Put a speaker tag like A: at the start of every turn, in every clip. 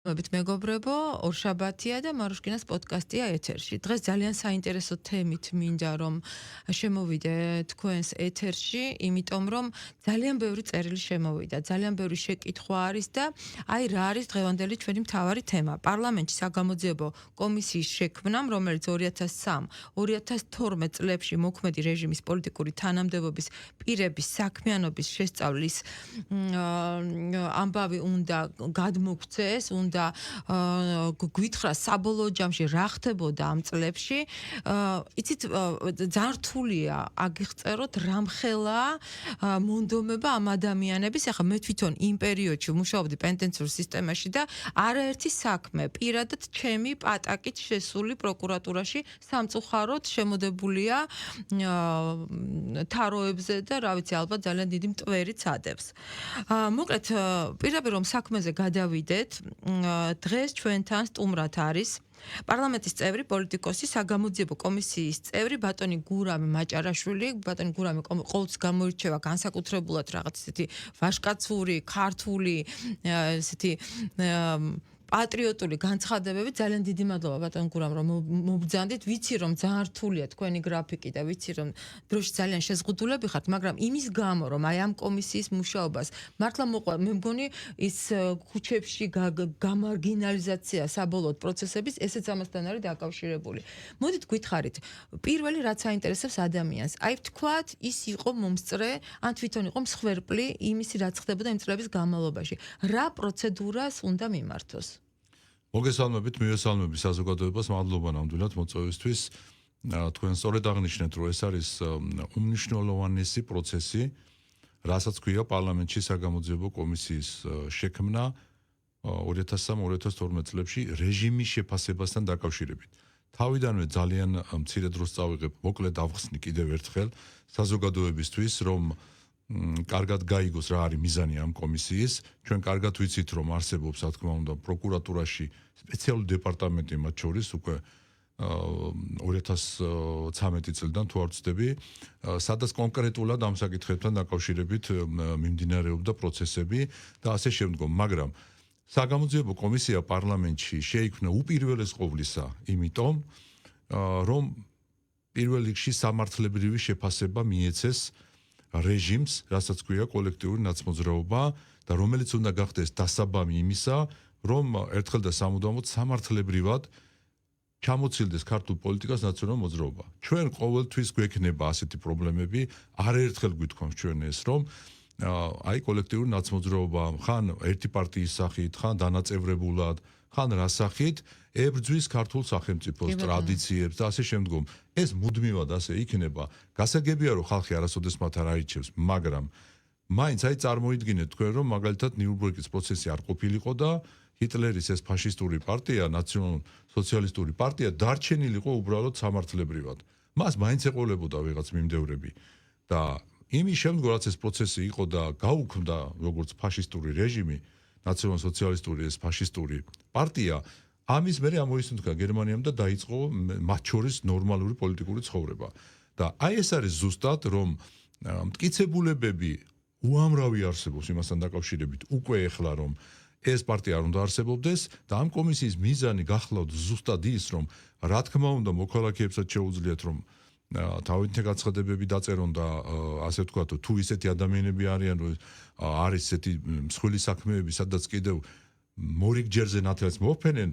A: მოგებით მეგობრებო, ორშაბათია და მარუშკინას პოდკასტია ეთერში. დღეს ძალიან საინტერესო თემით მინდა რომ შემოვიდე თქვენს ეთერში, იმიტომ რომ ძალიან ბევრი წერილი შემოვიდა, ძალიან ბევრი შეკითხვა არის და აი რა არის დღევანდელი ჩვენი მთავარი თემა. პარლამენტში საგამოძიებო კომისიის შექმნამ, რომელიც 2003-2012 წლებში მოქმედი რეჟიმის პოლიტიკური თანამდებობის პირების საქმიანობის შესწავლის ამბავი უნდა გადმოგვცეს, უნდა გვითხრა საბოლოო ჯამში რა ხდებოდა ამ წლებში. იცით, ძალიან რთულია აგიღწეროთ რამხელა მონდომება ამ ადამიანების. ახლა მე თვითონ იმ პერიოდში მუშაობდი პენტენციურ სისტემაში და არაერთი საქმე პირადად ჩემი პატაკით შესული პროკურატურაში სამწუხაროდ შემოდებულია თაროებზე და რა ვიცი, ალბათ ძალიან დიდი მტვერიც ადევს. მოკლედ, პირდაპირ რომ საქმეზე გადავიდეთ, დღეს ჩვენთან სტუმრად არის პარლამენტის წევრი, პოლიტიკოსი, საგამოძიებო კომისიის წევრი ბატონი გურამი მაჭარაშვილი. ბატონი გურამი ყოველთვის გამოირჩევა განსაკუთრებულად რაღაც ესეთი ვაჟკაცური, ქართული, ესეთი პატრიოტული განცხადებები. ძალიან დიდი მადლობა ბატონ გურამ რომ მობრძანდით. ვიცი რომ ძალიან რთულია თქვენი გრაფიკი და ვიცი რომ დროში ძალიან შეზღუდულები ხართ, მაგრამ იმის გამო რომ აი ამ კომისიის მუშაობას მართლა მოყვა, მე მგონი ის ქუჩებში გამარგინალიზაცია საბოლოოდ პროცესების ესეც ამასთან არის დაკავშირებული. მოდით გითხარით, პირველი რაც აინტერესებს ადამიანს, აი ვთქვათ, ის იყო მომსწრე, ან თვითონ იყო მსხვერპლი იმისი რაც ხდებოდა იმ წლების განმავლობაში. რა პროცედურას უნდა მიმართოს?
B: მოგესალმებით, მივესალმები საზოგადოებას, მადლობა ნამდვილად მოწვევისთვის. თქვენ სწორედ აღნიშნეთ, რომ ეს არის უმნიშვნელოვანესი პროცესი, რასაც ქვია პარლამენტში საგამოძიებო კომისიის შექმნა 2003-2012 წლებში რეჟიმის შეფასებასთან დაკავშირებით. თავიდანვე ძალიან მცირე დროს წავიღებ, მოკლედ ავხსნი კიდევ ერთხელ საზოგადოებისთვის, რომ კარგად გაიგოს რა არის მიზანი ამ კომისიის. ჩვენ კარგად ვიცით, რომ არსებობს, რა თქმა უნდა, პროკურატურაში სპეციალური დეპარტამენტი, მათ შორის უკვე 2013 წლიდან თუ არ ვცდები, სადაც კონკრეტულად ამ საკითხებთან დაკავშირებით მიმდინარეობდა პროცესები და ასე შემდგომ. მაგრამ საგამოძიებო კომისია პარლამენტში შეიქმნა უპირველეს ყოვლისა, იმიტომ რომ პირველ რიგში სამართლებრივი შეფასება მიეცეს რეჟიმს, რასაც ქვია კოლექტიური ნაცმოძრაობა და რომელიც უნდა გახდეს დასაბამი იმისა, რომ ერთხელ და სამუდამოდ სამართლებრივად ჩამოცილდეს ქართულ პოლიტიკას ნაციონალურ მოძრაობა. ჩვენ ყოველთვის გვექნება ასეთი პრობლემები, არაერთხელ გვითხოვს ჩვენ ეს, რომ აი კოლექტიური ნაცმოძრაობა ხან ერთი პარტიის სახით, ხან დანაწევრებულად, ხან რა სახით ებრძვის ქართულ სახელმწიფოს ტრადიციებს და ასე შემდგომ. ეს მუდმივად ასე იქნება. გასაგებია რომ ხალხი არასოდეს მათ არ აირჩევს, მაგრამ მაინც აი წარმოიდგინეთ თქვენ რომ მაგალითად ნიურნბერგის პროცესი არ ყოფილიყო და ჰიტლერის ეს ფაშისტური პარტია, ნაციონალ-სოციალისტური პარტია დარჩენილიყო უბრალოდ სამართლებრივად. მას მაინც ეყოლებოდა ვიღაც მიმდევრები და იმის შემდგომ რაც ეს პროცესი იყო და გაუქმდა როგორც ფაშისტური რეჟიმი, ნაციონალ-სოციალისტური ეს ფაშისტური პარტია, ამის მერე ამოისუნთქა გერმანიამ და დაიწყო მათ შორის ნორმალური პოლიტიკური ცხოვრება. და აი ეს არის ზუსტად რომ მტკიცებულებები უამრავი არსებობს იმასთან დაკავშირებით უკვე ეხლა რომ ეს პარტია არ უნდა არსებობდეს და ამ კომისიის მიზანი გახლავთ ზუსტად ის რომ რა თქმა უნდა მოქალაქეებსაც შეუძლიათ რომ თავიანთი გაცხადებები დაწერონ და ასე ვთქვათ თუ ისეთი ადამიანები არიან რომ არის ესეთი მსხვილი საქმეები სადაც კიდევ მორიგჯერზე ნათელს მოოფენენ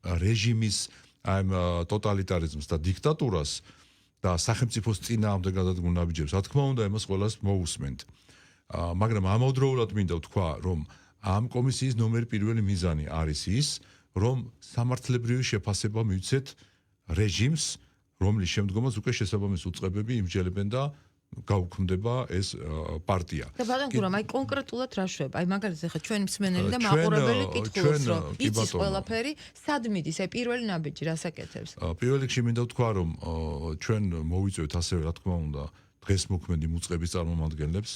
B: რეჟიმის ამ ტოტალიტარიზმს და დიქტატურას და სახელმწიფოს წინააღმდეგ გადადგმულ ნაბიჯებს, რა თქმა უნდა, იმას ყველას მოусმენთ. მაგრამ ამავდროულად მინდა ვთქვა, რომ ამ კომისიის ნომერი პირველი მიზანი არის ის, რომ სამართლებრივი შეფასება მივცეთ რეჟიმს, რომლის შემდგომაც უკვე შესაბამის უწყებები იმსჯელებენ და გაუქმდება ეს პარტია.
A: და ბატონ გურამ, აი კონკრეტულად რა შვება? აი მაგალითად ახლა ჩვენი მსმენელი და მაყურებელი კითხულობს, რომ იცის ყველაფერი, სად მიდის აი პირველი ნაბიჯი, რას აკეთებს?
B: პირველ რიგში მინდა ვთქვა, რომ ჩვენ მოვიწვევთ ასევე, რა თქმა უნდა, დღეს მოქმედი უწყების წარმომადგენლებს,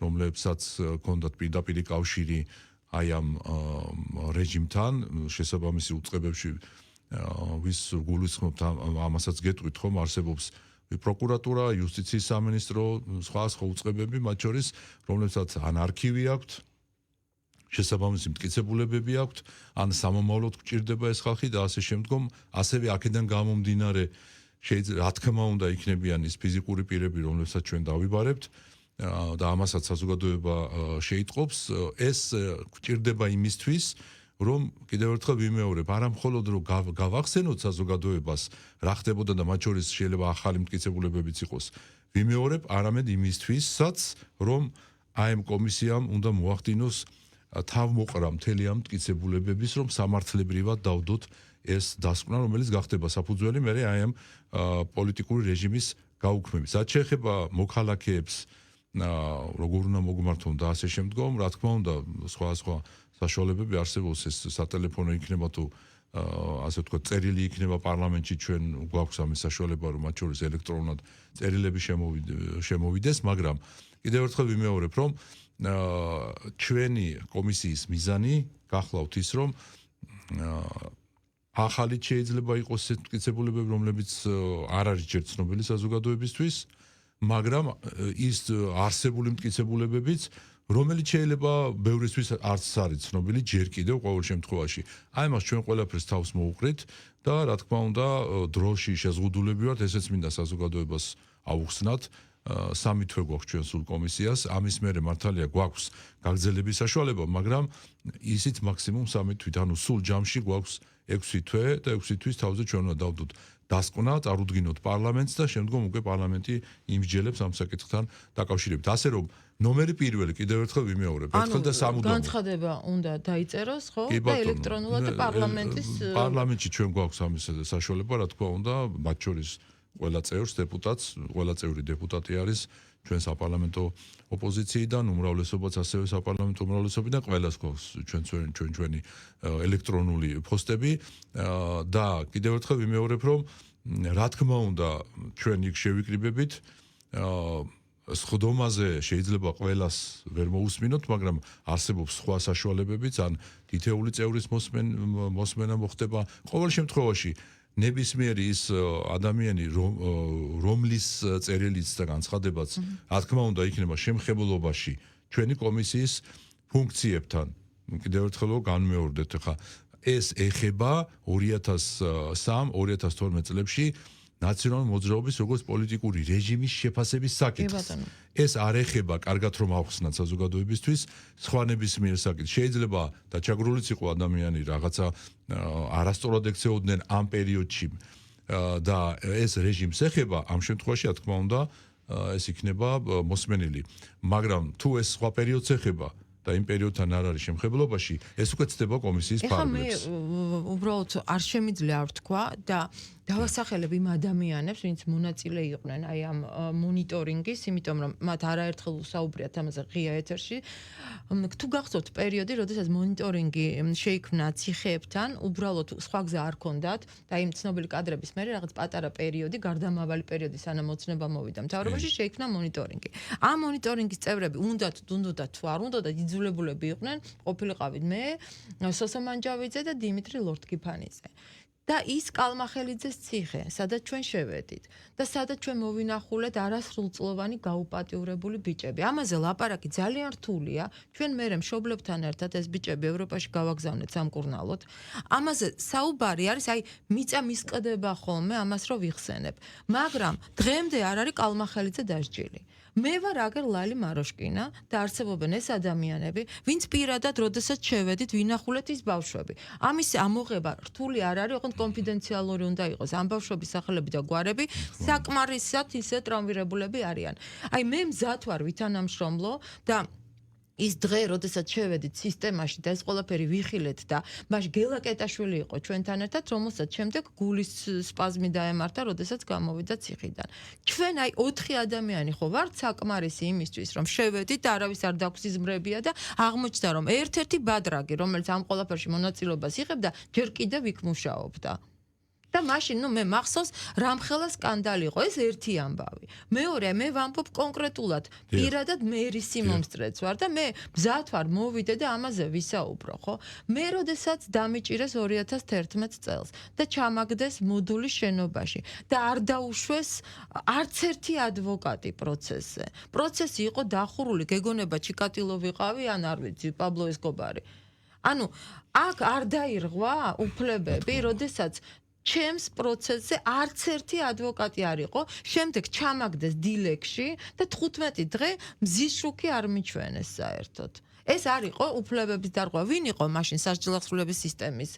B: რომლებსაც ჰქონდათ პირდაპირი კავშირი აი ამ რეჟიმთან, შესაბამისი უწყებებში ვის გულისხმობთ ამასაც გეტყვით ხომ არსებობს პროკურატურა, იუსტიციის სამინისტრო, სხვა უწყებები, მათ შორის, რომლებსაც ან არქივი აქვთ, შესაბამისი მტკიცებულებები აქვთ, ან სამომავლოდ გჭირდება ეს ხალხი და ასე შემდგომ, ასევე აქედან გამომდინარე შეიძლება რა თქმა უნდა იქნებიან ის ფიზიკური პირები, რომლებსაც ჩვენ დავიბარებთ და ამასაც საზოგადოება შეიტყობს, ეს გჭირდება იმისთვის, რომ კიდევ ერთხელ ვიმეორებ, არა მხოლოდ რომ გავახსენოთ საზოგადოებას, რა ხდებოდა და მათ შორის შეიძლება ახალი მტკიცებულებებიც იყოს. ვიმეორებ, არამედ იმისთვისაც, რომ აი ამ კომისიამ უნდა მოახდინოს თავმოყრა მთელი ამ მტკიცებულებების, რომ სამართლებრივად დავდოთ ეს დასკვნა, რომელიც გახდება საფუძველი მე აი ამ პოლიტიკური რეჟიმის გაუქმების. რაც შეეხება მოქალაქეებს, როგორ უნდა მოგმართონ და ასე შემდგომ, რა თქმა უნდა, სხვა საშუალებები არსებობს, ეს სატელეფონო იქნება თუ ასე ვთქვათ, წერილი იქნება პარლამენტში, ჩვენ გვაქვს ამის საშუალება, რომ მათ შორის ელექტრონულად წერილები შემოვიდეს, მაგრამ კიდევ ერთხელ ვიმეორებ, რომ ჩვენი კომისიის მიზანი გახლავთ ის, რომ ახალი შეიძლება იყოს ეს მტკიცებულებები, რომლებიც არ არის ჯერ ცნობილი საზოგადოებისთვის, მაგრამ ის არსებული მტკიცებულებებიც, რომელიც შეიძლება ბევრისთვის არც არის ცნობილი ჯერ კიდევ ყოველ შემთხვევაში. აი მას ჩვენ ყველაფერს თავს მოუყრით და რა თქმა უნდა, დროში შეზღუდულები ვართ, ესეც მინდა საზოგადოებას ავუხსნათ. 3 თვე გვაქვს ჩვენ სულ კომისიას, ამის მერე მართალია გვაქვს გაგრძელების საშუალება, მაგრამ ისიც მაქსიმუმ 3 თვით, ანუ სულ ჯამში გვაქვს 6 თვე და 6 თვის თავზე ჩვენ უნდა დავდოთ დასკვნა, წარუდგინოთ პარლამენტს და შემდგომ უკვე პარლამენტი იმსჯელებს ამ საკითხთან დაკავშირებით. ასე რომ ნომერი პირველი კიდევ ერთხელ ვიმეორებ, ერთხელ და სამუდამოდ.
A: განცხადება უნდა დაიწეროს, ხო? და ელექტრონულად და
B: პარლამენტში ჩვენ გვაქვს ამის საშუალება, რა თქმა უნდა, მათ შორის ყველა წევრს დეპუტატს, ყველა წევრი დეპუტატი არის ჩვენ საპარლამენტო ოპოზიციიდან, უმრავლესობაც ასევე საპარლამენტო უმრავლესობიდან, ყველას გვაქვს ჩვენი ელექტრონული პოსტები და კიდევ ერთხელ ვიმეორებ, რომ რა თქმა უნდა, ჩვენ იქ შევიკრიბებით სხდომაზე შეიძლება ყველას ვერ მოусმინოთ, მაგრამ არსებობს სხვა საშუალებებიც, ან თითეული წევრის მოსმენა მოხდება. ყოველ შემთხვევაში ნებისმიერი ის ადამიანი, რომლის წერილიც და განცხადებაც, რა თქმა უნდა, იქნება შემხებლობაში ჩვენი კომისიის ფუნქციებთან. კიდევ ერთხელ განმეორდეთ, ხა ეს ეხება 2003-2012 წლებში ნაციონალური მოძრაობის როგორც პოლიტიკური რეჟიმის შეფასების საკითხს. ეს არ ეხება, კარგად რომ ავხსნათ საზოგადოებისთვის, სხვა ნებისმიერ საკითხს. შეიძლება დაჩაგრულიც იყო ადამიანი რაღაცა არასწორად ექცეოდნენ ამ პერიოდში და ეს რეჟიმს ეხება, ამ შემთხვევაში, რა თქმა უნდა, ეს იქნება მოსმენილი. მაგრამ თუ ეს სხვა პერიოდს ეხება და იმ პერიოდთან არ არის შემხებლობაში, ეს უკვე ცდება კომისიის ფარგლებს.
A: ეხლა მე უბრალოდ არ შემიძლია არ თქვა და დავასახელებ იმ ადამიანებს, ვინც მონაწილე იყვნენ აი ამ მონიტორინგის, იმიტომ რომ მათ არაერთხელ უსაუბრიათ ამაზე ღია ეთერში. თუ გახსოვთ პერიოდი, როდესაც მონიტორინგი შეიქმნა ციხეებთან, უბრალოდ სხვა გზა არ ქონდათ და იმ ცნობილი კადრების მერე რაღაც პატარა პერიოდი, გარდამავალი პერიოდი, სანამ ოცნება მოვიდა მთავრობაში, შეიქმნა მონიტორინგი. ამ მონიტორინგის წევრები უნდათ თუ არ უნდათ, იძულებულები იყვნენ, ყოფილიყავით მე, სოსო მანჯავიძე და დიმიტრი ლორთქიფანიძე. და ის კალმახელიძეს ციხე, სადაც ჩვენ შევედით და სადაც ჩვენ მოვინახულეთ არასრულწლოვანი გაუპატიურებული ბიჭები. ამაზე ლაპარაკი ძალიან რთულია. ჩვენ მერე მშობლებთან ერთად ეს ბიჭები ევროპაში გავაგზავნეთ სამკურნალოდ. ამაზე საუბარი არის, აი მიწა მისყდება ხოლმე ამას რომ ვიხსენებ. მაგრამ დღემდე არ არის კალმახელიძე დასჯილი. მე ვარ აგერ ლალი მაროშკინა და არსებობენ ეს ადამიანები, ვინც პირადად როდესაც შევედით ვინახულეთ ის ბავშვები. ამის ამოღება რთული არ არის, ოღონდ კონფიდენციალური უნდა იყოს. ამ ბავშვების სახელები და გვარები საკმარისად ისე ტრამვირებულები არიან. აი მე მზად ვარ ვითანამშრომლო და ის დღე, როდესაც შევედით სისტემაში და ეს ყველაფერი ვიხილეთ და მაშ გელა კეტაშვილი იყო ჩვენთან ერთად, რომელსაც შემდეგ გულის სპაზმი დაემართა, როდესაც გამოვიდა ციხიდან. ჩვენ აი 4 ადამიანი ხო ვართ საკმარისი იმისთვის, რომ შევედით და არავის არ დაგვსიზმრებია და აღმოჩნდა, რომ ერთ-ერთი ბადრაგი, რომელიც ამ ყველაფერში მონაწილეობას იღებდა, ჯერ კიდევ იქ მუშაობდა. და მაშინ მე მახსოვს რამხელა სკანდალი იყო ეს ერთი ამბავი. მეორე მე ვამბობ კონკრეტულად პირადად მერის სიმომსწრეც ვარ და მე მზად ვარ მოვიდე და ამაზე ვისაუბრო, ხო? მე როდესაც დამიჭირეს 2011 წელს და ჩამაგდეს მოდულის შენობაში და არ დაუშვეს არც ერთი ადვოკატი პროცესზე. პროცესი იყო დახურული, გეგონება ჩიკატილო ვიყავი ან არ ვიცი, პაბლო ესკობარი. ანუ აქ არ დაირღვა უფლებები, როდესაც ჩემს პროცესზე არც ერთი ადვოკატი არ იყო, შემდეგ ჩამაგდეს დილეგში და 15 დღე მზის შუქი არ მიჩვენეს საერთოდ. ეს არ იყო უფლებების დარღვა. ვინ იყო მაშინ სასჯელახსრულების სისტემის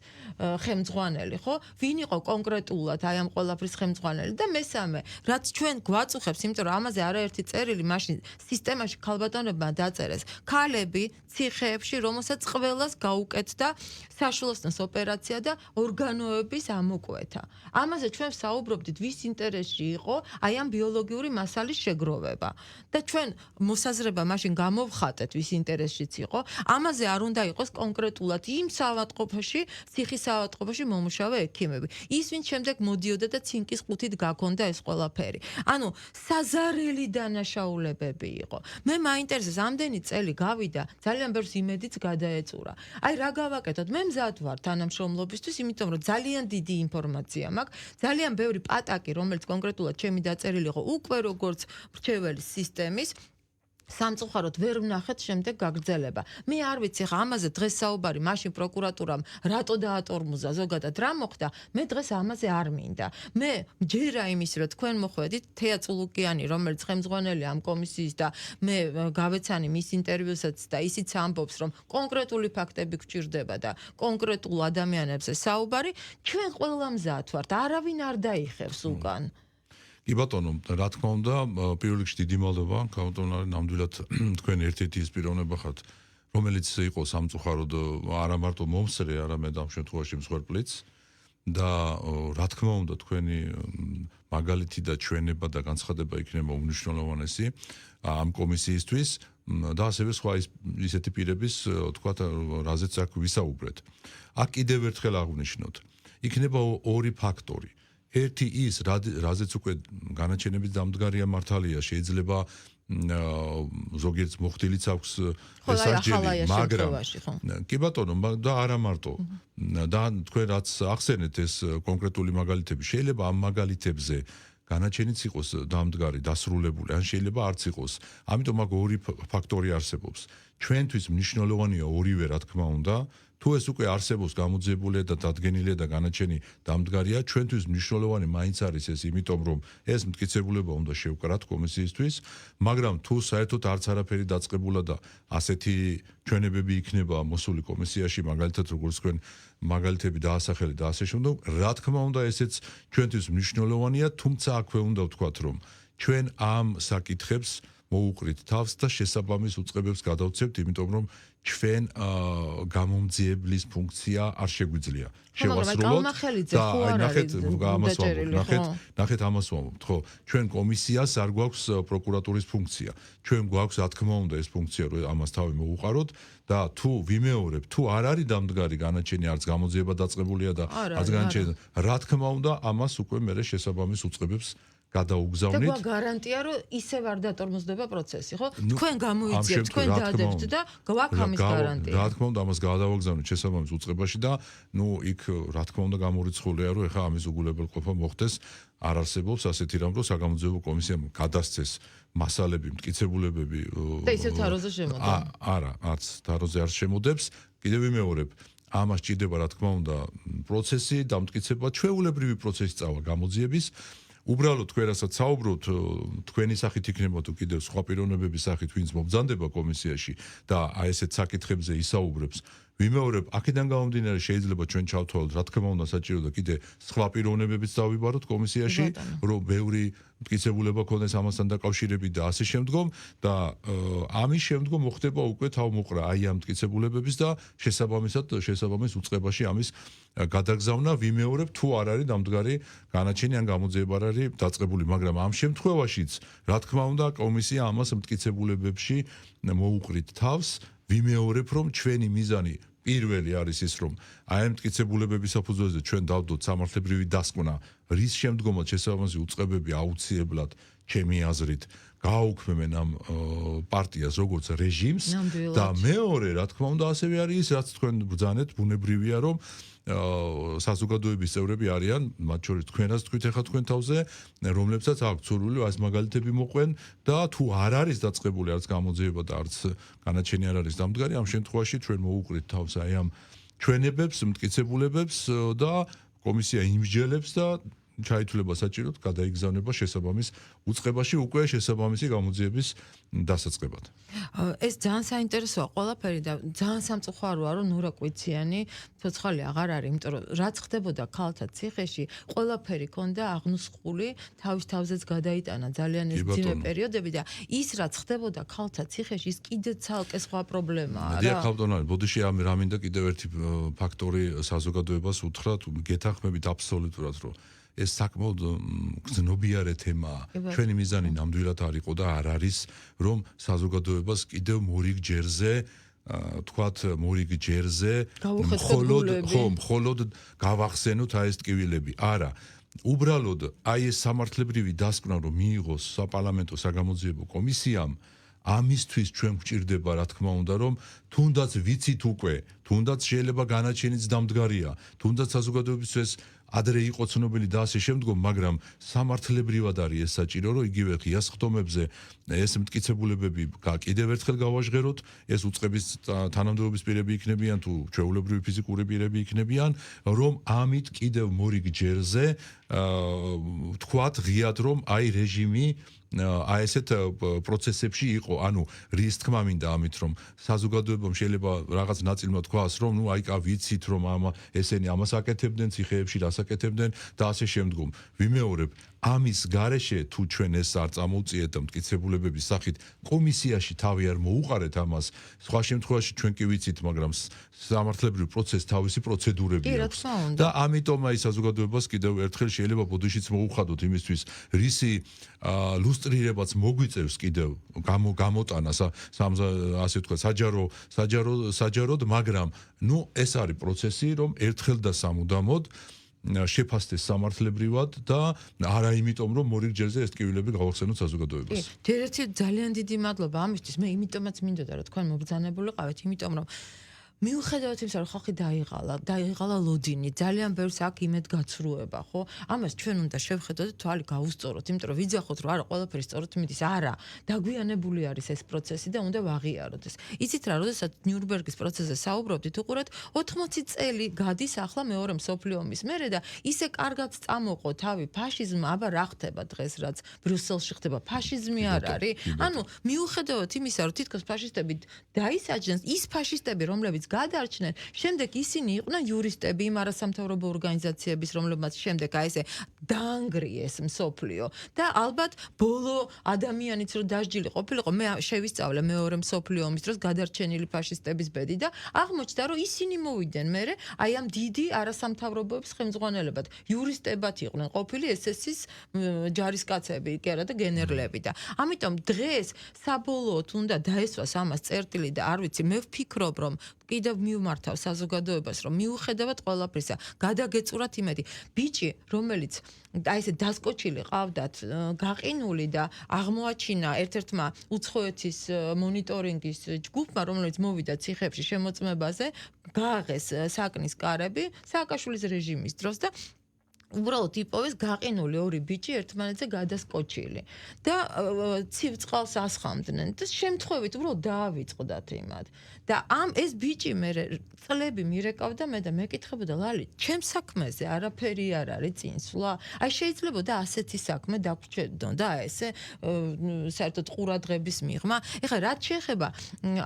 A: ხელმძღვანელი, ხო? ვინ იყო კონკრეტულად აი ამ ყველაფრის ხელმძღვანელი და მესამე, რაც ჩვენ გვაწუხებს, იმიტომ რომ ამაზე არაერთი წერილი მაშინ სისტემაში ქალბატონებმა დაწერეს. ქალები ციხეებში, რომელსაც ყველას გაუკეთდა საშვილოსნოს ოპერაცია და ორგანოების ამოკვეთა. ამაზე ჩვენ საუბრობდით, ვის ინტერესში იყო აი ამ ბიოლოგიური მასალის შეგროვება. და ჩვენ მოსაზრება მაშინ გამოვხატეთ, ვის ინტერესშიც იყო. ამაზე არ უნდა იყოს კონკრეტულად იმ საავადმყოფოში, ციხის საავადმყოფოში მომუშავე ექიმები. ის ვინ შემდეგ მოდიოდა და ცინკის ყუთით გაქონდა ეს ყველაფერი. ანუ საზარელი დანაშაულებები იყო. მე მაინტერესებს ამდენი წელი გავიდა, ძალიან ბევრს იმედიც გადაეწურა. აი რა გავაკეთოთ? მე მზად ვარ თანამშრომლობისთვის, იმიტომ რომ ძალიან დიდი ინფორმაცია მაქვს, ძალიან ბევრი პატაკი, რომელიც კონკრეტულად ჩემი დაწერილი იყო უკვე როგორც მრჩეველი სისტემის სამწუხაროდ ვერ ვნახეთ შემდეგ გაგრძელება. მე არ ვიცი ხა ამაზე დღეს საუბარი, მაშინ პროკურატურამ რატო დაატორმუზა ზოგადად რა მოხდა, მე დღეს ამაზე არ მინდა. მე მჯერა იმის რომ თქვენ მოხვედით თეა წულუკიანი, რომელიც ხელმძღვანელი ამ კომისიის და მე გავეცანი მის ინტერვიუსაც და ისიც ამბობს რომ კონკრეტული ფაქტები გვჭირდება და კონკრეტულ ადამიანებზე საუბარი, ჩვენ ყველა მზად ვართ, არავინ არ დაიხევს უკან.
B: კი ბატონო, რა თქმა უნდა, პირველ რიგში დიდი მადლობა, ბატონო, ნამდვილად თქვენ ერთ-ერთი ის პიროვნება ხართ, რომელიც იყო სამწუხაროდ არა მარტო მომსწრე, არამედ ამ შემთხვევაში მსხვერპლიც და რა თქმა უნდა, თქვენი მაგალითი და ჩვენება და განცხადება იქნება უმნიშვნელოვანესი ამ კომისიისთვის და ასევე სხვა ისეთი პირების, თქვათ, რაზეც აქ ვისაუბრეთ. აქ კიდევ ერთხელ აღვნიშნოთ, იქნება ორი ფაქტორი. ერთი ის, რაზეც უკვე განაჩენების დამდგარია მართალია, შეიძლება ზოგიერთ მოხდილიც აქვს შესაძლებელი, მაგრამ კი ბატონო, და არა მარტო. და თქვენ რაც ახსენეთ ეს კონკრეტული მაგალითები, შეიძლება ამ მაგალითებზე განაჩენიც იყოს დამდგარი, დასრულებული, ან შეიძლება არც იყოს. ამიტომ აქ ორი ფაქტორი არსებობს. ჩვენთვის მნიშვნელოვანია ორივე, რა თქმა უნდა. თუ ეს უკვე არსებობს, გამოძიებულია და დადგენილია და განაჩენი დამდგარია, ჩვენთვის მნიშვნელოვანი მაინც არის ეს, იმიტომ რომ ეს მტკიცებულება უნდა შევკრათ კომისიისთვის, მაგრამ თუ საერთოდ არც არაფერი დაწყებულა და ასეთი ჩვენებები იქნება მოსული კომისიაში, მაგალითად როგორც თქვენ მაგალითები დაასახელეთ და ასე შემდეგ, რა თქმა უნდა ესეც ჩვენთვის მნიშვნელოვანია, თუმცა აქვე უნდა ვთქვათ, რომ ჩვენ ამ საკითხებს მოუყრით თავს და შესაბამის უწყებებს გადავცემთ, იმიტომ რომ ჩვენ გამომძიებლის ფუნქცია არ შეგვიძლია შევასრულოთ და ნახეთ ამას ვამბობთ, ხო, ჩვენ კომისიას არ გვაქვს პროკურატურის ფუნქცია. ჩვენ გვაქვს, რა თქმა უნდა, ეს ფუნქცია, რომ ამას თავი მოუყაროთ და თუ ვიმეორებ, თუ არ არის დამდგარი განაჩენი, არც გამოძიება დაწყებულია და არც განაჩენი, რა თქმა უნდა, ამას უკვე მერე შესაბამის უწყებებს გადაუგზავნით.
A: და გარანტია რომ ისევ არ დატორმოზდება პროცესი, ხო? თქვენ გამოიძიებთ, თქვენ დადებთ და გვაქვს ამის გარანტია.
B: რა თქმა უნდა, ამას გადავაგზავნით შესაბამის უწყებაში და იქ რა თქმა უნდა გამორიცხულია, რომ ეხა ამის უგულებელყოფა მოხდეს. არ არსებობს ასეთი რამ, რომ საგამოძიებო კომისიამ გადასცეს მასალები, მტკიცებულებები
A: და ისე თაროზე შემოდებს.
B: არა, არც თაროზე არ შემოდებს. კიდევ ვიმეორებ, ამას ჭირდება, რა თქმა უნდა, პროცესი, დამტკიცება, ჩვეულებრივი პროცესი წავა გამოძიების. უბრალოდ თქვენ რასაც საუბრობთ, თქვენი სახით იქნება თუ კიდევ სხვა პიროვნებების სახით, ვინც მომბრძანდება კომისიაში და აი ესეთ საკითხებზე ისაუბრებს. ვიმეორებ, აქედან გამომდინარე შეიძლება ჩვენ ჩავთვალოთ, რა თქმა უნდა, საჭირო და კიდე სხვა პიროვნებებიც დავიბაროთ კომისიაში, რომ ბევრი მტკიცებულება ქონდეს ამასთან დაკავშირებით და ასე შემდგომ და ამის შემდგომ მოხდება უკვე თავმოყრა აი ამ მტკიცებულებების და შესაბამის უწყებაში ამის გადაგზავნა. ვიმეორებ, თუ არ არის დამდგარი განაჩენი ან გამოძიება არ არის დაწყებული, მაგრამ ამ შემთხვევაშიც, რა თქმა უნდა, კომისია ამას მტკიცებულებებში მოუყრით თავს. ვიმეორებ, რომ ჩვენი მიზანი პირველი არის ის, რომ აი ამ მტკიცებულებების საფუძველზე ჩვენ დავდოთ სამართლებრივი დასკვნა, რის შემდგომაც შესაბამისი უწყებები აუცილებლად ჩემი აზრით გააუქმებენ ამ პარტიას როგორც რეჟიმს და მეორე, რა თქმა უნდა, ასევე არის ის, რაც თქვენ ბრძანეთ, ბუნებრივია, რომ საზოგადოების წევრები არიან, მათ შორის თქვენაც თქვით ახლა თქვენ თავზე, რომლებსაც აქვს სურვილი ეს მაგალითები მოყვენ და თუ არ არის დაწყებული არც გამოძიება და არც განაჩენი არ არის დამდგარი, ამ შემთხვევაში ჩვენ მოუყრით თავს აი ამ ჩვენებებს, მტკიცებულებებს და კომისია იმსჯელებს და ჩაითვლება საჭიროდ გადაიგზავნება შესაბამის უწყებაში უკვე შესაბამისი გამოძიების დასაწყებად.
A: ეს ძალიან საინტერესოა ყველაფერი და ძალიან სამწუხაროა რომ ნურა კვიციანი ცოცხალი აღარ არის, იმიტომ რომ რაც ხდებოდა ქალთა ციხეში, ყველაფერი ქონდა აღნუსხული, თავის თავზეც გადაიტანა ძალიან ეს ძიმე პერიოდები და ის რაც ხდებოდა ქალთა ციხეში, ის კიდე ცალკე სხვა პრობლემაა რა.
B: დიახ, ხალხტონარი, ბოდიში ამ რამინდა კიდევ ერთი ფაქტორი საზოგადოებას უთხრა, გეთანხმებით აბსოლუტურად რომ ეს საკმაოდ გზნობიარე თემაა. ჩვენი მიზანი ნამდვილად არ იყო და არ არის, რომ საზოგადოებას კიდევ მორიგ ჯერზე თქვათ მორიგ ჯერზე მხოლოდ გავახსენოთ აი ეს ტკივილები. არა. უბრალოდ აი ეს სამართლებრივი დასკვნა რომ მიიღოს საპარლამენტო საგამოძიებო კომისიამ ამისთვის ჩვენ გვჭირდება რა თქმა უნდა რომ თუნდაც ვიცით უკვე, თუნდაც შეიძლება განაჩენიც დამდგარია, თუნდაც საზოგადოებისთვის ადრე იყო ცნობილი და ასე შემდგომ, მაგრამ სამართლებრივად არის ეს საჭირო, რომ იგივე ღიას ხდომებზე ეს მტკიცებულებები კიდევ ერთხელ გავაჟღეროთ, ეს უწყების თანამდებობის პირები იქნებიან თუ ჩვეულებრივი ფიზიკური პირები იქნებიან, რომ ამით კიდევ მორიგ ჯერზე თქვათ ღიად რომ აი რეჟიმი აი ესეთ პროცესებში იყო, ანუ რის თქმა მინდა ამით რომ საზოგადოებამ შეიძლება რაღაც ნაწილმა თქვას რომ ნუ აი ვიცით რომ ესენი ამას აკეთებდნენ ციხეებში რასაკეთებდნენ და ასე შემდგომ. ვიმეორებ ამის გარეშე თუ ჩვენ ეს არ წამოვწიეთ და მტკიცებულებების სახით კომისიაში თავი არ მოუყარეთ ამას, სხვა შემთხვევაში ჩვენ კი ვიცით, მაგრამ სამართლებრივ პროცესს თავისი პროცედურები აქვს. და ამიტომ აი საზოგადოებას კიდევ ერთხელ შეიძლება ბოდიშიც მოუხადოთ იმისთვის, რისი ლუსტრირებაც მოგვიწევს კიდევ გამოტანას ასე ვთქვათ საჯაროდ, მაგრამ ნუ ეს არის პროცესი, რომ ერთხელ და სამუდამოდ შეფასდეს სამართლებრივად და არა იმიტომ რომ მორიგ ჯერზე ეს ტკივილები გავახსენოთ საზოგადოებას.
A: ერთ-ერთი ძალიან დიდი მადლობა ამისთვის. მე იმიტომაც მინდოდა რომ თქვენ მობრძანებულიყავით, იმიტომ რომ მიუხედავად იმისა, რომ ხალხი დაიღალა ლოდინი, ძალიან ბევრს აქ იმედგაცრუება, ხო? ამას ჩვენ უნდა შევხედოთ და თვალი გავუსწოროთ, იმიტომ რომ ვიძახოთ, რომ არა, ყველაფერი სწორად მიდის, არა, დაგვიანებული არის ეს პროცესი და უნდა ვაღიაროთ ეს. იცით რა, როდესაც ნიურნბერგის პროცესზე საუბრობდით, უყურეთ, 80 წელი გადის ახლა მეორე მსოფლიო ომის მერე და ისე კარგად წამოყო თავი ფაშიზმმა, აბა რა ხდება დღეს, რაც ბრიუსელში ხდება, ფაშიზმი არ არის? ანუ მიუხედავად იმისა, რომ თითქოს ფაშისტები დაისაჯნეს, ის ფაშისტები, რომლებიც გადარჩნენ, შემდეგ ისინი იყვნენ იურისტები, იმ არასამთავრობო ორგანიზაციების, რომლებმაც შემდეგ აი ესე დაანგრიეს მსოფლიო და ალბათ ბოლო ადამიანიც რომ დასჯილი ყოფილიყო, მე შევისწავლე მეორე მსოფლიო ომის დროს გადარჩენილი ფაშისტების ბედი და აღმოჩნდა, რომ ისინი მოვიდნენ მერე აი ამ დიდი არასამთავრობოების ხელმძღვანელებად, იურისტებად იყვნენ ყოფილი SS-ის ჯარისკაცები, კი არა და გენერლები და ამიტომ დღეს საბოლოოდ უნდა დაესვას ამას წერტილი და არ ვიცი, მე ვფიქრობ, რომ კიდევ მივმართავ საზოგადოებას, რომ მიუხედავად ყველაფრისა, გადაგეწურათ იმედი. ბიჭი, რომელიც აი ესე დასკოჩილი ყავდათ, გაყინული და აღმოაჩინა ერთ-ერთმა უცხოეთის მონიტორინგის ჯგუფმა, რომელიც მოვიდა ციხეებში შემოწმებაზე, გააღეს საკნის კარები სააკაშვილის რეჟიმის დროს და უბრალოდ იპოვეს გაყინული ორი ბიჭი ერთმანეთზე გადასკოჩილი და ცივ წყალს ასხამდნენ და შემთხვევით უბრალოდ დაავიწყდათ იმად და ეს ბიჭი მე წლები მირეკავდა მე და მეკითხებოდა ლალი ჩემ საქმეზე არაფერი არ არის წინსვლა აი შეიძლება და ასეთი საქმე დაგვრჩენდონ და ესე საერთოდ ყურადღების მიღმა ეხლა რაც შეეხება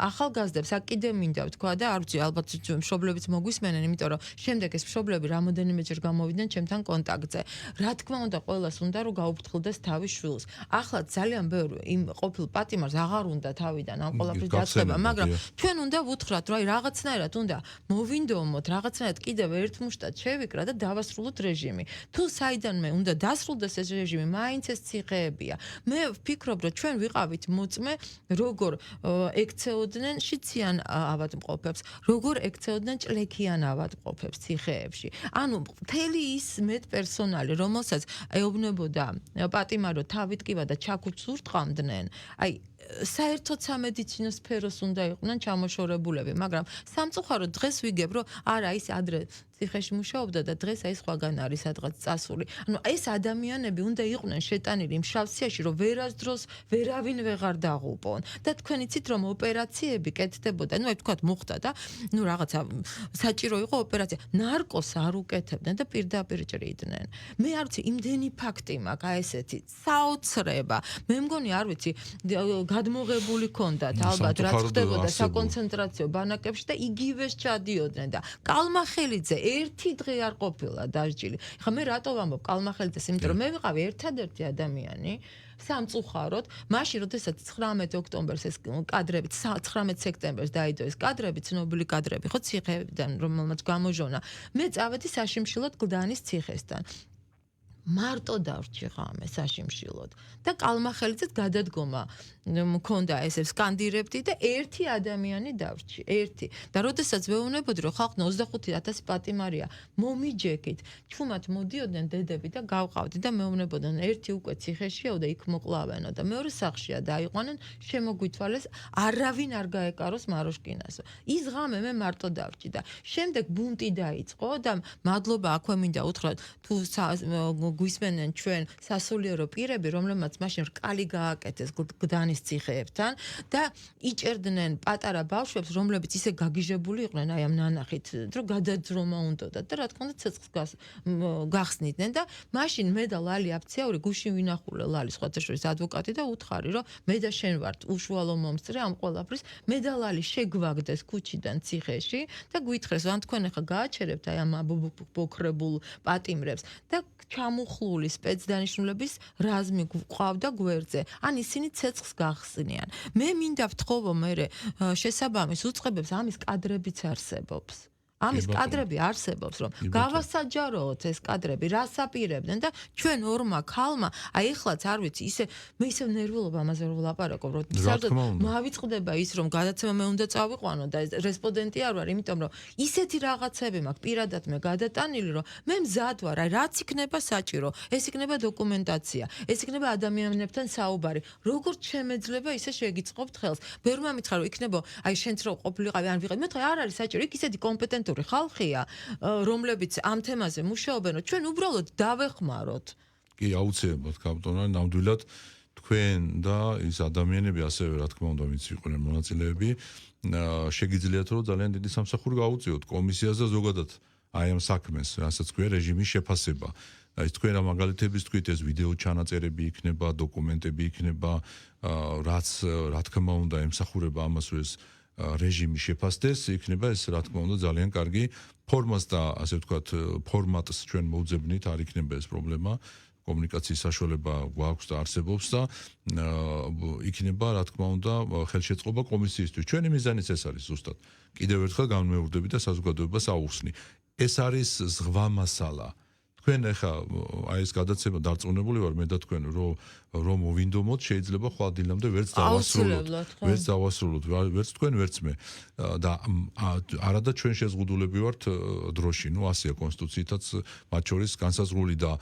A: ახალგაზრდებს კიდე მინდა ვთქვა და არ ვიცი ალბათ მშობლებიც მოგვისმენენ იმიტომ რომ შემდეგ ეს მშობლები რამოდენიმეჯერ გამოვიდნენ ჩემთან კონტაქტზე. რა თქმა უნდა, ყველას უნდა რომ გაუფრთხილდეს თავის შვილს. ახლა ძალიან ბევრი იმ ყოფილ პატიმარს აღარ უნდა თავიდან ამ ყველაფრის დაწყება, მაგრამ ჩვენ უნდა ვუთხრათ, რომ აი რაღაცნაირად უნდა მოვინდომოთ, რაღაცნაირად კიდევ ერთ მუშტად შევიკრა და დავასრულოთ რეჟიმი. თუ საიდანმე უნდა დასრულდეს ეს რეჟიმი, მაინც ეს ციხეებია. მე ვფიქრობ, რომ ჩვენ ვიყავით მოწმე, როგორ ექცეოდნენ შიციან ავადმყოფებს, როგორ ექცეოდნენ ჭლექიან ავადმყოფებს ციხეებში. ანუ მთელი ის მეტპერსონალი, რომელსაც ეუბნებოდა პატიმარო თავიტკივა და ჩაქუჩს ურტყამდნენ, აი საერთოდ სამედიცინო სფეროს უნდა იყვნენ ჩამოშორებულები, მაგრამ სამწუხაროდ დღეს ვიგებ, რომ არა ის ადრე ციხეში მუშაობდა და დღეს აი სხვაგან არის სადღაც წასული. ანუ ეს ადამიანები უნდა იყვნენ შეტანილი იმ შავსიაში, რომ ვერასდროს ვერავინ ვეღარ დაღუპონ. და თქვენ იცით, რომ ოპერაციები კეთდებოდა, ну აი თქვათ მოხდა და ну რაღაცა საჭირო იყო ოპერაცია. ნარკოს არ უკეთებდნენ და პირდაპირ ჭრიდნენ. მე არ ვიცი, იმდენი ფაქტი მაქვს აი ესეთი საოცრება. მე მგონი არ ვიცი გადმოღებული ქონდათ ალბათ რაც ხდებოდა საკონცენტრაციო ბანაკებში და იგივეს ჩადიოდნენ და კალმახელიძე ერთი დღე არ ყოფილა დასჯილი. ხა მე რატო ვამბობ კალმახელიძეს, იმიტომ რომ მე ვიყავი ერთადერთი ადამიანი სამწუხაროდ, მაშინ როდესაც 19 ოქტომბერს ეს კადრები, 19 სექტემბერს დაიდო ეს კადრები, ცნობილი კადრები, ხო ციხეებიდან, რომელმაც გამოჟონა. მე წავედი საშიმშილოდ გლდანის ციხესთან. მარტო დავრჩი ღამე საშიმშილოდ და კალმახელიძეც გადადგომა მქონდა ესე სკანდირებდი და ერთი ადამიანი დავრჩი, ერთი. და როდესაც ვეუბნებოდი, რომ ხალხმა 25,000 პატიმარია, მომიჯექით, ჩუმად მოდიოდნენ დედები და გავყავდი და მეუბნებოდნენ, ერთი უკვე ციხეშია და იქ მოკლავენო და მეორე სახლშია დაიყვანენ, შემოგვითვალეს, არავინ არ გაეკაროს მაროშკინასო. ის ღამე მე მარტო დავრჩი და შემდეგ ბუნტი დაიწყო და მადლობა აქვე მინდა უთხრათ, თუ გვისმენენ ჩვენ სასულიერო პირები, რომლებმაც მაშინ რკალი გააკეთეს გდანის ციხეებთან და იჭერდნენ პატარა ბავშვებს, რომლებიც ისე გაგიჟებული იყვნენ აი ამ ნანახით, რომ გადაძრომა უნდათ და რა თქმა უნდა ცეცხლს გახსნიდნენ და მაშინ მე და ლალი აფციაური გუშინ ვინახულე ლალი სხვათა შორის ადვოკატი და უთხარი, რომ მე და შენ ვართ უშუალო მომსწრე ამ ყველაფრის, მე და ლალი შეგვაგდეს ქუჩიდან ციხეში და გვითხრეს, ან თქვენ ახლა გააჩერებთ აი ამ აბობოქრებულ პატიმრებს და ჩამუხლული სპეცდანიშნულების რაზმი გვყავდა გვერდზე. ან ისინი ცეცხლს გახსნიან. მე მინდა ვთხოვო მე შესაბამის უწყებებს ამის კადრებიც არსებობს. ამის კადრები არსებობს, რომ გავასაჯაროოთ ეს კადრები, რას აპირებდნენ და ჩვენ ორმა ქალმა, აი ეხლაც არ ვიცი, მე ისე ნერვულობ ამაზე რომ ვლაპარაკობ, რომ საერთოდ მავიწყდება ის, რომ გადაცემა მე უნდა წავიყვანო და რესპონდენტი არ ვარ, იმიტომ რომ ისეთი რაღაცები მაქვს პირადად მე გადატანილი, რომ მე მზად ვარ, აი რაც იქნება საჭირო, ეს იქნება დოკუმენტაცია, ეს იქნება ადამიანებთან საუბარი, როგორც შემეძლება ისე შეგიწყობთ ხელს. ბევრმა მითხრა, რომ იქნება, აი შენც რო ყოფილიყავი, ან ვიღებ, მე თქვა არ არის საჭირო, იქ ისეთი კომპეტენტური ხალხია, რომლებიც ამ თემაზე მუშაობენ, რომ ჩვენ უბრალოდ დავეხმაროთ.
B: კი, აუცილებლად, კაპიტანო, ნამდვილად თქვენ და ის ადამიანები ასევე, რა თქმა უნდა, ვინც იყვნენ მონაწილეები, შეგიძლიათ რომ ძალიან დიდი სამსახური გაუწიოთ კომისიას და ზოგადად აი ამ საქმეს, რასაც ქვია რეჟიმის შეფასება. აი თქვენ რა მაგალითების თქვით, ეს ვიდეო ჩანაწერები იქნება, დოკუმენტები იქნება, რაც რა თქმა უნდა ემსახურება ამას, რომ ეს რეჟიმი შეფასდეს, იქნება ეს რა თქმა უნდა ძალიან კარგი ფორმას და ასე ვთქვათ ფორმატს ჩვენ მოვძებნით, არ იქნება ეს პრობლემა, კომუნიკაციის საშუალება გვაქვს და არსებობს და იქნება რა თქმა უნდა ხელშეწყობა კომისიისთვის. ჩვენი მიზანიც ეს არის ზუსტად. კიდევ ერთხელ განმეორდები და საზოგადოებას აუხსნი. ეს არის ზღვა მასალა. თქვენ ახლა აი ეს გადაცემა დარწმუნებული ვარ მე და თქვენ რომ მოვინდომოთ, შეიძლება ხვალ დილამდე ვერც დავასრულოთ, ვერც თქვენ, ვერც მე. და არადა ჩვენ შეზღუდულები ვართ დროში, ну ასეა კონსტიტუციითაც მათ შორის განსაზღვრული და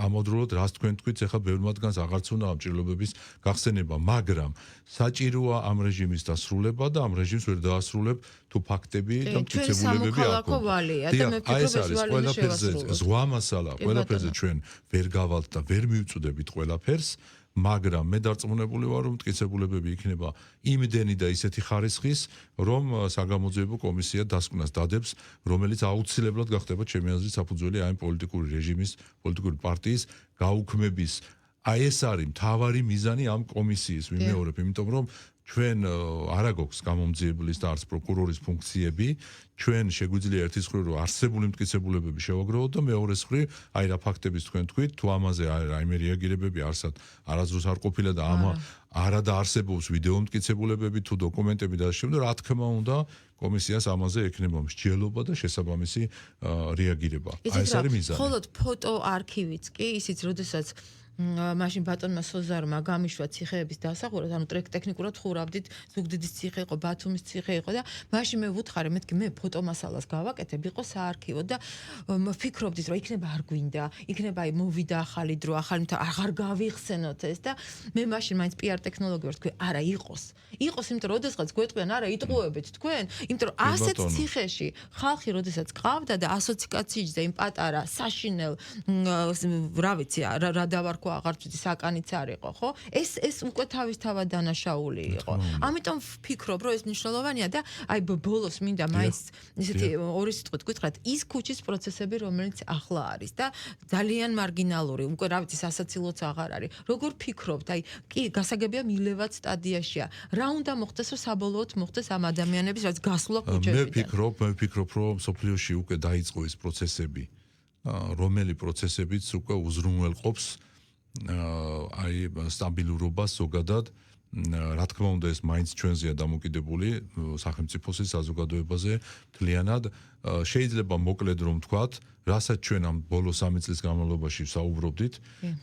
B: ამოდროულად რას თქვენ თქვით, ახლა ბევრ მათგანს აღარც უნდა ამ ჭრილობების გახსენება, მაგრამ საჭიროა ამ რეჟიმის დასრულება და ამ რეჟიმს ვერ დაასრულებ თუ ფაქტები და მტკიცებულებები აქვს. აი ეს არის ყველაფერზე ზღვა მასალა, ყველაფერზე ჩვენ ვერ გავალთ და ვერ მივწუდებით ყველაფერს, მაგრამ მე დარწმუნებული ვარ, რომ მტკიცებულებები იქნება იმდენი და ისეთი ხარისხის, რომ საგამოძიებო კომისია დასკვნას დადებს, რომელიც აუცილებლად გახდება ჩემი აზრით საფუძველი აი პოლიტიკური რეჟიმის, პოლიტიკური პარტიის გაუქმების. აი ეს არის მთავარი მიზანი ამ კომისიის, ვიმეორებ, იმიტომ რომ ჩვენ არ აქვს გამომძიებლის და არც პროკურორის ფუნქციები, ჩვენ შეგვიძლია ერთის მხრივ რომ არსებული მტკიცებულებები შევაგროვოთ და მეორეს მხრივ აი რა ფაქტების თქვენ თქვით, თუ ამაზე რაიმე რეაგირებები არასდროს არ ყოფილა და არა და არსებობს ვიდეო მტკიცებულებები თუ დოკუმენტები და შემდეგ რა თქმა უნდა კომისიას ამაზე ექნება მსჯელობა და შესაბამისი რეაგირება. აი ეს არის მიზანი.
A: მხოლოდ ფოტო არქივიც კი ისიც როდესაც მაშინ ბატონმა სოზარმა გამიშვა ციხეების დასახურად, ანუ ტექნიკურად ხურავდით, ზუგდიდის ციხე იყო, ბათუმის ციხე იყო და მაშინ მე ვუთხარი, მეთქი მე ფოტომასალას გავაკეთებ, იყო საარქივო და ვფიქრობდით, რომ იქნება არ გვინდა, იქნება აი მოვიდა ახალი დრო, ახალი მთა აღარ გავიხსენოთ ეს და მე მაშინ მაინც PR ტექნოლოგიას თქვი, არა იყოს. იყოს, იმიტომ რომ ოდესღაც გვეტყვიან, არა იტყუებით თქვენ, იმიტომ რომ ასეთ ციხეში ხალხი როდესაც ყავდა და ასოციკაციში და იმ პატარა საშინელ რა ვიცი, რა დავარქვა აღარც ვიცი საკანიც არ იყო, ხო? ეს უკვე თავისთავად დანაშაული იყო. ამიტომ ვფიქრობ, რომ ეს მნიშვნელოვანია და აი ბოლოს მინდა მაინც ესეთი ორი სიტყვით გითხრათ, ის ქუჩის პროცესები, რომელიც ახლა არის და ძალიან მარგინალური, უკვე რა ვიცი, სასაცილოც აღარ არის. როგორ ფიქრობთ, აი კი, გასაგებია მილევაც სტადიაშია. რა უნდა მოხდეს, რომ საბოლოოდ მოხდეს ამ ადამიანების რაც გასვლა ქუჩებიდან?
B: მე ვფიქრობ, რომ სოფლიოში უკვე დაიწყო ეს პროცესები, რომელი პროცესებიც უკვე უზრუნველყოფს აი სტაბილურობას ზოგადად რა თქმა უნდა ეს მაინც ჩვენზეა დამოკიდებული სახელმწიფოსი საზოგადოებაზე მთლიანად შეიძლება მოკლედ რომ ვთქვათ რასაც ჩვენ ამ ბოლო 3 წლის განმავლობაში საუბრობდით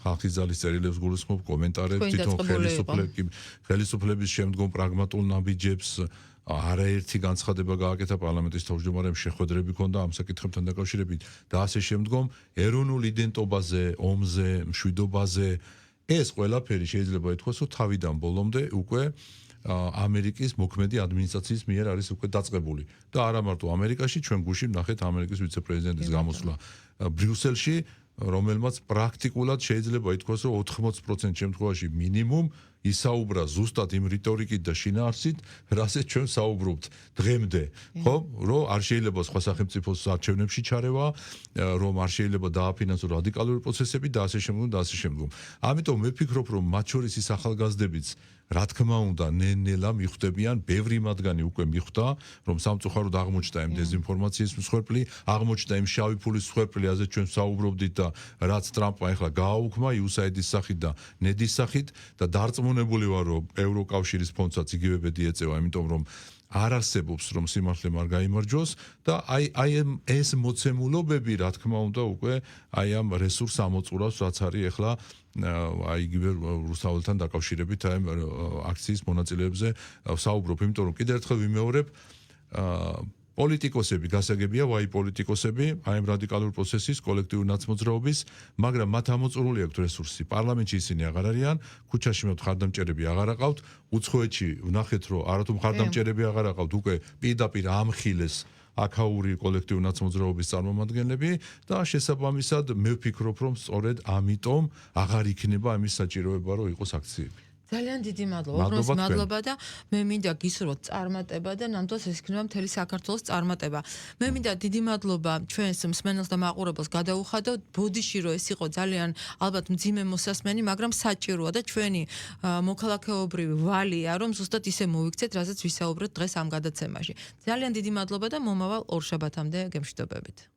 B: ხალხის ძალის წერილებს გულისხმობ კომენტარებს თვითონ ხელისუფლების შემდგომ პრაგმატულ ნაბიჯებს არაერთი განცხადება გააკეთა პარლამენტის თავმჯდომარემ შეხვედრები ჰქონდა ამ საკითხებთან დაკავშირებით და ასე შემდგომ ეროვნულ იდენტობაზე, ომზე, მშვიდობაზე ეს ყველაფერი შეიძლება ითქვას, რომ თავიდან ბოლომდე უკვე ამერიკის მოქმედი ადმინისტრაციის მიერ არის უკვე დაწყებული და არა მარტო ამერიკაში, ჩვენ გუშინ ნახეთ ამერიკის ვიცე-პრეზიდენტის გამოსვლა ბრიუსელში, რომელმაც პრაქტიკულად შეიძლება ითქვას, რომ 80% შემთხვევაში მინიმუმ ისაუბრა ზუსტად იმ რიტორიკით და შინაარსით, რასაც ჩვენ საუბრობთ დღემდე, ხო? რომ არ შეიძლება სხვა სახელმწიფოს არჩევნებში ჩარევა, რომ არ შეიძლება დააფინანსოს რადიკალური პროცესები და ასე შემდგომ და ასე შემდგომ. ამიტომ მე ვფიქრობ, რომ მათ შორის ის ახალგაზრდებიც რა თქმა უნდა, ნელ-ნელა მიხვდებიან, ბევრი მათგანი უკვე მიხვდა, რომ სამწუხაროდ აღმოჩნდა იმ დეზინფორმაციის მსხვერპლი, აღმოჩნდა იმ შავი ფულის მსხვერპლი, აზე ჩვენ საუბრობდით და რაც ტრამპმა ახლა გააუქმა USAID-ის სახით და ნედის სახით და დარწმუნებული ვარ, რომ ევროკავშირის ფონდსაც იგივე ბედი ეწევა, იმიტომ რომ არ არსებობს რომ სიმართლე არ გაიმარჯვოს და აი ეს მოცემულობები რა თქმა უნდა უკვე აი ამ რესურს ამოწურავს რაც არის ახლა აი იგივე რუსთაველთან დაკავშირებით აი აქციის მონაწილეებზე საუბრობ იმიტომ რომ კიდევ ერთხელ ვიმეორებ პოლიტიკოსები გასაგებია ვაი პოლიტიკოსები აი ამ რადიკალურ პროცესის კოლექტიური ნაცმოძრაობის მაგრამ მათ ამოწურული აქვს რესურსი პარლამენტში ისინი აღარ არიან ქუჩაში მე მხარდამჭერები აღარ აყავთ უცხოეთში ვნახეთ რომ არათუ მხარდამჭერები აღარ აყავთ უკვე პირდაპირ ამხილეს აკაური კოლექტიური ნაცმოძრაობის წარმომადგენლები და შესაბამისად მე ვფიქრობ რომ სწორედ ამიტომ აღარ იქნება ამის საჭიროება რომ იყოს აქციები
A: ძალიან დიდი მადლობა და მე მინდა გისურვოთ წარმატება და ნამდვილად ეს იქნება მთელი საქართველოს წარმატება. მე მინდა დიდი მადლობა ჩვენს მსმენელს და მაყურებელს გადაუხადო ბოდიში რომ ეს იყო ძალიან ალბათ მძიმე მოსასმენი, მაგრამ საჭიროა და ჩვენი მოქალაქეობრივი ვალია რომ ზუსტად ისე მოვიქცეთ, რასაც ვისაუბრეთ დღეს ამ გადაცემაში. ძალიან დიდი მადლობა და მომავალ ორშაბათამდე გემშვიდობებით.